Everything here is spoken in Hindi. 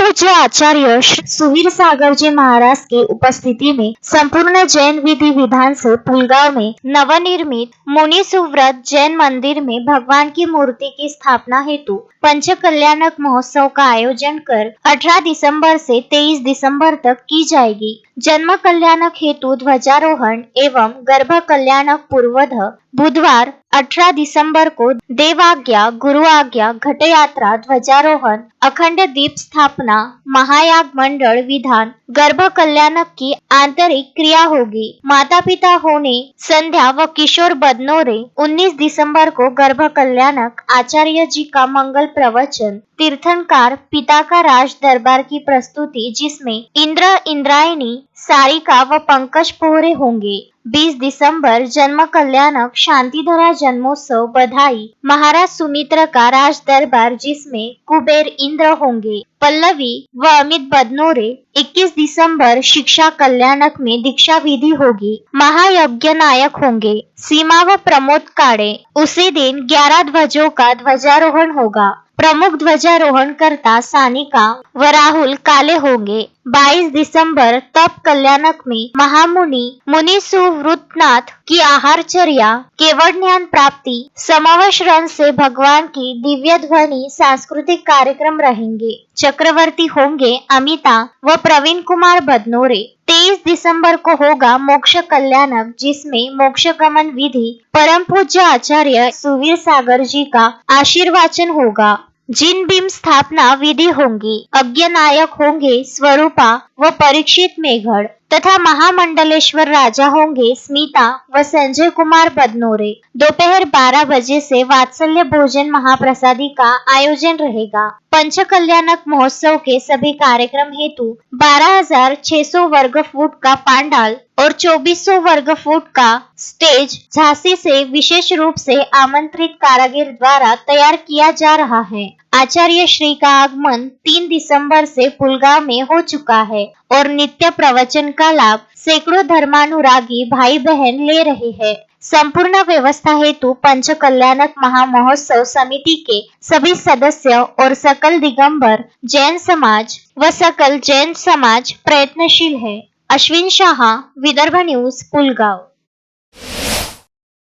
पूज्य आचार्य श्री सुवीर सागर जी महाराज की उपस्थिति में संपूर्ण जैन विधि विधान से पुलगांव में नवनिर्मित मुनि सुव्रत जैन मंदिर में भगवान की मूर्ति की स्थापना हेतु पंच कल्याणक महोत्सव का आयोजन कर 18 दिसंबर से 23 दिसंबर तक की जाएगी। जन्म कल्याणक हेतु ध्वजारोहण एवं गर्भ कल्याणक पूर्वध बुधवार 18 दिसंबर को देवाज्ञा, गुरु आज्ञा, घट यात्रा, ध्वजारोहण, अखंड दीप स्थापना, महायाग मंडल विधान, गर्भ कल्याणक की आंतरिक क्रिया होगी। माता पिता होने संध्या व किशोर बदनोरे 19 दिसंबर को गर्भ कल्याणक आचार्य जी का मंगल प्रवचन, तीर्थंकार पिता का राज दरबार की प्रस्तुति जिसमें इंद्र, इंद्रायणी, सारिका व पंकज पोहरे होंगे। 20 दिसंबर जन्म कल्याणक शांतिधरा जन्मोत्सव बधाई, महाराज सुमित्र का राज दरबार जिसमें कुबेर इंद्र होंगे। पल्लवी व अमित बदनोरे 21 दिसंबर शिक्षा कल्याणक में दीक्षा विधि होगी। महायज्ञ नायक होंगे सीमा व प्रमोद काड़े। उसी दिन 11 ध्वजों का ध्वजारोहण होगा। प्रमुख ध्वजारोहण करता सानिका व राहुल काले होंगे। 22 दिसंबर तप कल्याणक में महामुनि मुनि सुव्रतनाथ की आहारचर्या, केवल ज्ञान प्राप्ति, समवशरण से भगवान की दिव्य ध्वनि सांस्कृतिक कार्यक्रम रहेंगे। चक्रवर्ती होंगे अमिता व प्रवीण कुमार बदनोरे। 23 दिसंबर को होगा मोक्ष कल्याणक जिसमें मोक्ष गमन विधि परम पूज्य आचार्य सुवीर सागर जी का आशीर्वाचन होगा। जिन भीम स्थापना विधि होंगी। अज्ञ नायक होंगे स्वरूपा व परीक्षित मेघड़ तथा महामंडलेश्वर राजा होंगे स्मिता व संजय कुमार बदनोरे। दोपहर 12 बजे से वात्सल्य भोजन महाप्रसादी का आयोजन रहेगा। पंच कल्याणक महोत्सव के सभी कार्यक्रम हेतु 12,600 वर्ग फुट का पांडाल और 2400 वर्ग फुट का स्टेज झांसी से विशेष रूप से आमंत्रित कारीगर द्वारा तैयार किया जा रहा है। आचार्य श्री का आगमन 3 दिसंबर से पुलगांव में हो चुका है और नित्य प्रवचन का लाभ सैकड़ों धर्मानुरागी भाई बहन ले रहे हैं। संपूर्ण व्यवस्था हेतु पंच कल्याणक महामहोत्सव समिति के सभी सदस्य और सकल दिगंबर जैन समाज व सकल जैन समाज प्रयत्नशील है। अश्विन शाह, विदर्भ न्यूज, पुलगांव।